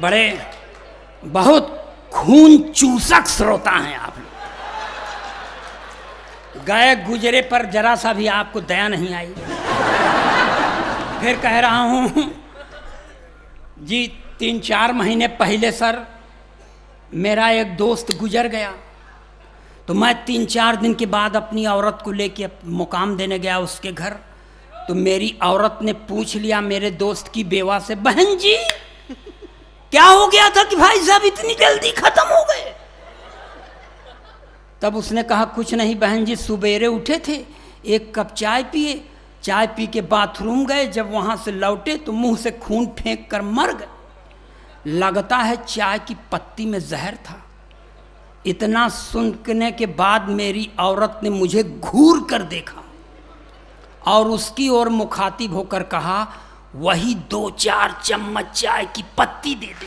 बड़े बहुत खून चूसक श्रोता हैं आप लोग। गए गुजरे पर जरा सा भी आपको दया नहीं आई। फिर कह रहा हूं जी, 3-4 महीने पहले सर मेरा एक दोस्त गुजर गया, तो मैं 3-4 दिन के बाद अपनी औरत को लेके मुकाम देने गया उसके घर। तो मेरी औरत ने पूछ लिया मेरे दोस्त की बेवा से, बहन जी क्या हो गया था कि भाई साहब इतनी जल्दी खत्म हो गए? तब उसने कहा, कुछ नहीं बहन जी, सुबेरे उठे थे, एक कप चाय पिए, चाय पी के बाथरूम गए, जब वहां से लौटे तो मुंह से खून फेंक कर मर गए। लगता है चाय की पत्ती में जहर था। इतना सुनने के बाद मेरी औरत ने मुझे घूर कर देखा और उसकी ओर मुखातिब होकर कहा, वही 2-4 चम्मच चाय की पत्ती दे दे।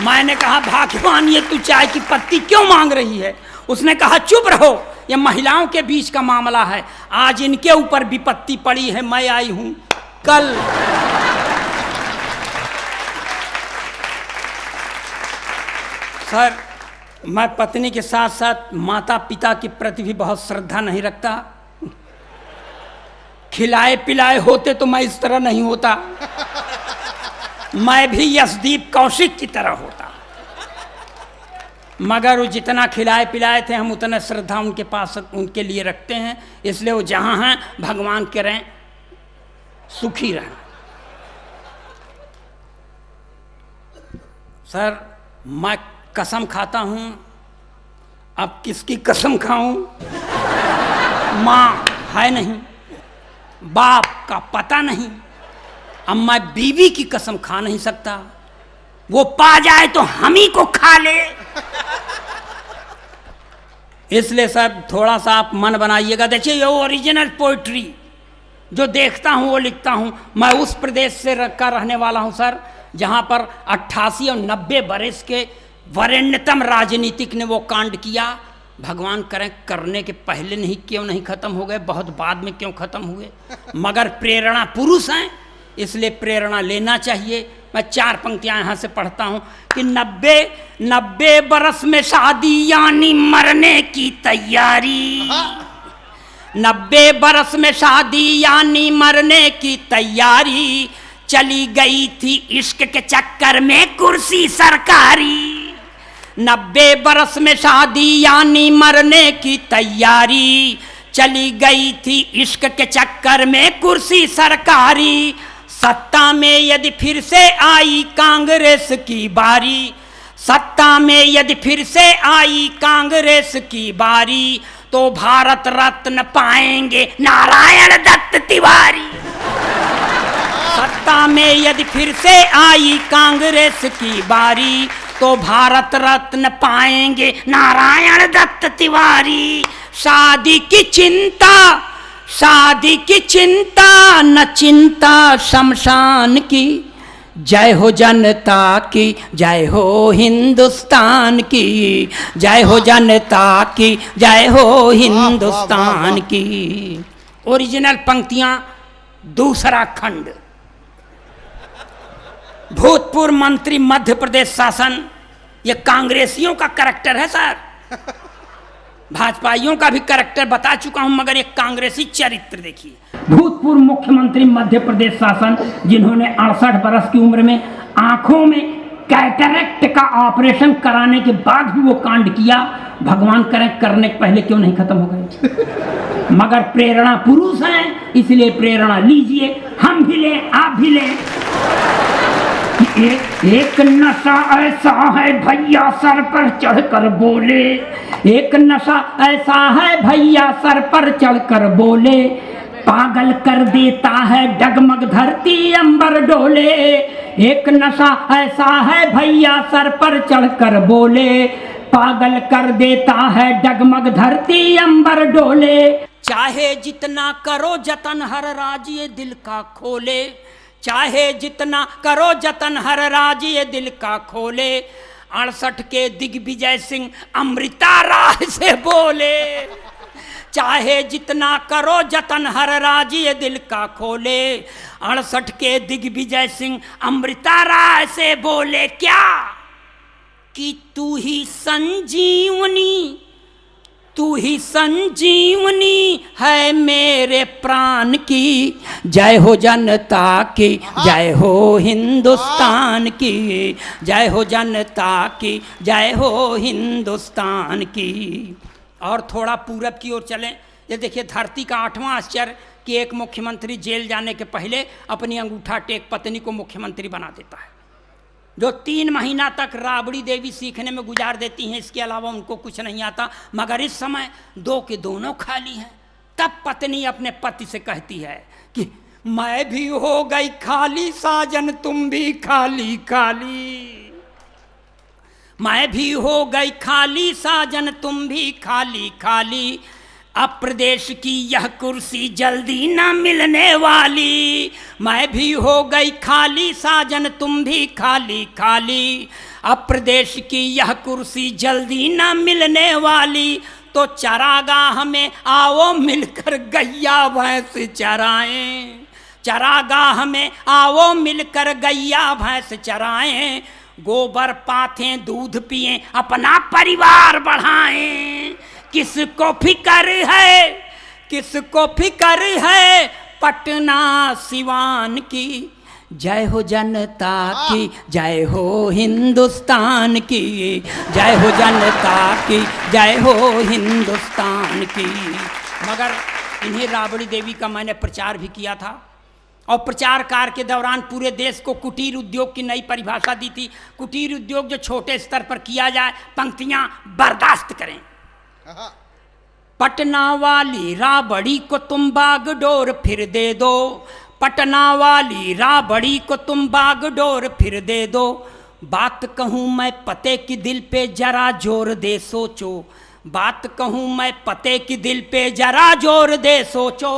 मैंने कहा, भाग्यवान ये तू चाय की पत्ती क्यों मांग रही है? उसने कहा, चुप रहो, ये महिलाओं के बीच का मामला है, आज इनके ऊपर विपत्ति पड़ी है, मैं आई हूं कल। सर मैं पत्नी के साथ साथ माता पिता के प्रति भी बहुत श्रद्धा नहीं रखता। खिलाए पिलाए होते तो मैं इस तरह नहीं होता, मैं भी यशदीप कौशिक की तरह होता। मगर वो जितना खिलाए पिलाए थे हम उतना श्रद्धा उनके पास उनके लिए रखते हैं, इसलिए वो जहां हैं भगवान करें सुखी रहें। सर मैं कसम खाता हूं, अब किसकी कसम खाऊं? माँ है नहीं, बाप का पता नहीं, अब मैं बीवी की कसम खा नहीं सकता, वो पा जाए तो हम ही को खा ले। इसलिए सर थोड़ा सा आप मन बनाइएगा। देखिए ये ओरिजिनल पोइट्री जो देखता हूं वो लिखता हूं। मैं उस प्रदेश से रहने वाला हूं सर जहां पर 88 और 90 बरस के वरेण्यतम राजनीतिक ने वो कांड किया। भगवान करें करने के पहले नहीं क्यों नहीं खत्म हो गए, बहुत बाद में क्यों खत्म हुए, मगर प्रेरणा पुरुष हैं इसलिए प्रेरणा लेना चाहिए। मैं 4 पंक्तियां यहां से पढ़ता हूं कि 90 बरस में शादी यानी मरने की तैयारी, 90 बरस में शादी यानी मरने की तैयारी, चली गई थी इश्क के चक्कर में कुर्सी सरकारी। 90 बरस में शादी यानी मरने की तैयारी, चली गई थी इश्क के चक्कर में कुर्सी सरकारी। सत्ता में यदि फिर से आई कांग्रेस की बारी, सत्ता में यदि फिर से आई कांग्रेस की बारी, तो भारत रत्न पाएंगे नारायण दत्त तिवारी। सत्ता में यदि फिर से आई कांग्रेस की बारी, तो भारत रत्न पाएंगे नारायण दत्त तिवारी। शादी की चिंता, शादी की चिंता न चिंता शमशान की, जय हो जनता की, जय हो हिंदुस्तान की, जय हो जनता की, जय हो हिंदुस्तान की। ओरिजिनल पंक्तियां, दूसरा खंड। भूतपूर्व मंत्री मध्य प्रदेश शासन, ये कांग्रेसियों का करैक्टर है सर, भाजपाइयों का भी करैक्टर बता चुका हूं मगर एक कांग्रेसी चरित्र देखिए। भूतपूर्व मुख्यमंत्री मध्य प्रदेश शासन जिन्होंने 68 बरस की उम्र में आंखों में कैटरेक्ट का ऑपरेशन कराने के बाद भी वो कांड किया। भगवान करें करने के पहले क्यों नहीं खत्म हो गए, मगर प्रेरणा पुरुष हैं इसलिए प्रेरणा लीजिए, हम भी लें आप भी लें। एक नशा ऐसा है भैया सर पर चढ़कर बोले, एक नशा ऐसा है भैया सर पर चढ़कर बोले, पागल कर देता है डगमग धरती अंबर डोले। एक नशा ऐसा है भैया सर पर चढ़कर बोले, पागल कर देता है डगमग धरती अंबर डोले। चाहे जितना करो जतन हर राज ये दिल का खोले, चाहे जितना करो जतन हर राज ये दिल का खोले। 68 के दिग्विजय सिंह अमृता राय से बोले, चाहे जितना करो जतन हर राज ये दिल का खोले। 68 के दिग्विजय सिंह अमृता राय से बोले क्या कि तू ही संजीवनी, तू ही संजीवनी है मेरे प्राण की। जय हो जनता की, जय हो हिंदुस्तान की, जय हो जनता की, जय हो हिंदुस्तान की। और थोड़ा पूरब की ओर चलें। ये देखिए धरती का 8वां आश्चर्य कि एक मुख्यमंत्री जेल जाने के पहले अपनी अंगूठा टेक पत्नी को मुख्यमंत्री बना देता है, जो 3 महीना तक राबड़ी देवी सीखने में गुजार देती हैं, इसके अलावा उनको कुछ नहीं आता। मगर इस समय 2 के दोनों खाली हैं। तब पत्नी अपने पति से कहती है कि मैं भी हो गई खाली साजन तुम भी खाली खाली, मैं भी हो गई खाली साजन तुम भी खाली खाली। अब प्रदेश की यह कुर्सी जल्दी न मिलने वाली, मैं भी हो गई खाली साजन तुम भी खाली खाली। अब प्रदेश की यह कुर्सी जल्दी न मिलने वाली, तो चरागाह में आओ मिलकर गैया भैंस चराएं, चरागाह में आओ मिलकर गैया भैंस चराएं। गोबर पाथें दूध पिएं अपना परिवार बढ़ाएं। किसको फिकर है, किसको फिकर है पटना सिवान की। जय हो जनता की, जय हो हिंदुस्तान की, जय हो जनता की, जय हो हिंदुस्तान की। मगर इन्हीं राबड़ी देवी का मैंने प्रचार भी किया था और प्रचार कार्य के दौरान पूरे देश को कुटीर उद्योग की नई परिभाषा दी थी। कुटीर उद्योग जो छोटे स्तर पर किया जाए, पंक्तियां बर्दाश्त करें। पटना वाली राबड़ी को तुम बागडोर फिर दे दो, पटना वाली राबड़ी को तुम बागडोर फिर दे दो। बात कहूँ मैं पते की दिल पे जरा जोर दे सोचो, बात कहूँ मैं पते की दिल पे जरा जोर दे सोचो।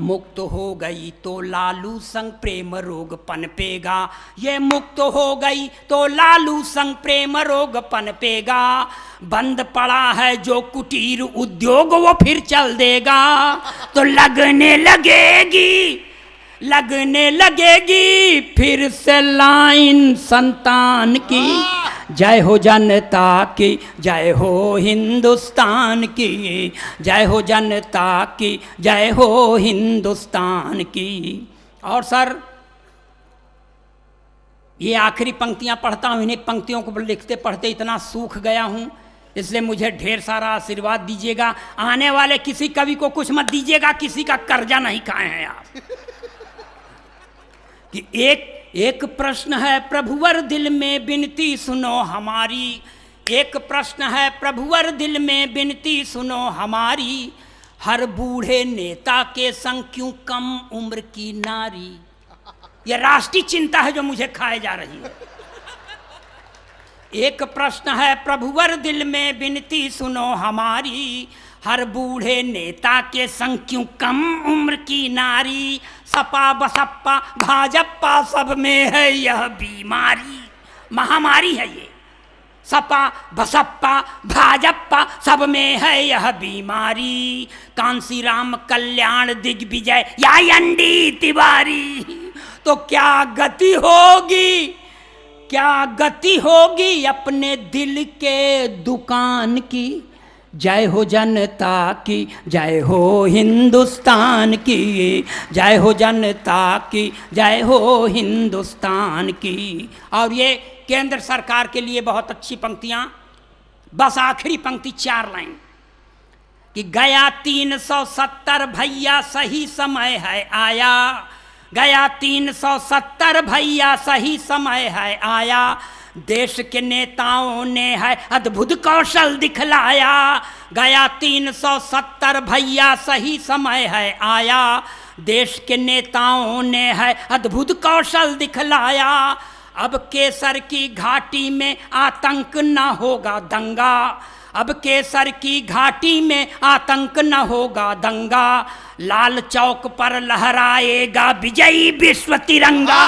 मुक्त हो गई तो लालू संग प्रेम रोग पनपेगा, ये मुक्त हो गई तो लालू संग प्रेम रोग पनपेगा। बंद पड़ा है जो कुटीर उद्योग वो फिर चल देगा, तो लगने लगेगी, लगने लगेगी फिर से लाइन संतान की। जय हो जनता की, जय हो हिंदुस्तान की, जय हो जनता की, जय हो हिंदुस्तान की। और सर ये आखिरी पंक्तियां पढ़ता हूँ, इन्हीं पंक्तियों को लिखते पढ़ते इतना सूख गया हूँ, इसलिए मुझे ढेर सारा आशीर्वाद दीजिएगा। आने वाले किसी कवि को कुछ मत दीजिएगा, किसी का कर्जा नहीं खाए हैं आप। कि एक प्रश्न है प्रभुवर दिल में बिनती सुनो हमारी, एक प्रश्न है प्रभुवर दिल में बिनती सुनो हमारी। हर बूढ़े नेता के संग क्यों कम उम्र की नारी। यह राष्ट्रीय चिंता है जो मुझे खाए जा रही है। एक प्रश्न है प्रभुवर दिल में बिनती सुनो हमारी, हर बूढ़े नेता के संग क्यों कम उम्र की नारी। सपा बसपा भाजपा सब में है यह बीमारी, महामारी है ये। सपा बसपा भाजपा सब में है यह बीमारी। कांसीराम कल्याण दिग्विजय या एनडी तिवारी, तो क्या गति होगी, क्या गति होगी अपने दिल के दुकान की। जय हो जनता की, जय हो हिंदुस्तान की, जय हो जनता की, जय हो हिंदुस्तान की। और ये केंद्र सरकार के लिए बहुत अच्छी पंक्तियां, बस आखिरी पंक्ति 4 लाइन कि गया 370 भैया सही समय है आया, गया 370 भैया सही समय है आया। देश के नेताओं ने है अद्भुत कौशल दिखलाया, गया 370 भैया सही समय है आया। देश के नेताओं ने है अद्भुत कौशल दिखलाया। अब केसर की घाटी में आतंक न होगा दंगा, अब केसर की घाटी में आतंक न होगा दंगा। लाल चौक पर लहराएगा विजयी विश्व तिरंगा।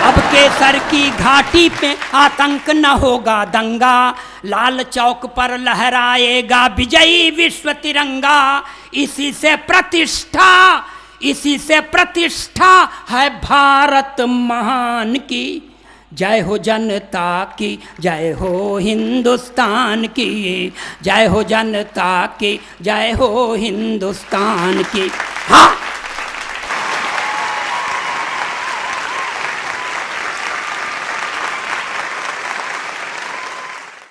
अब केसर की घाटी पे आतंक न होगा दंगा, लाल चौक पर लहराएगा विजयी विश्व तिरंगा। इसी से प्रतिष्ठा है भारत महान की। जय हो जनता की, जय हो हिंदुस्तान की, जय हो जनता की, जय हो हिंदुस्तान की। हाँ।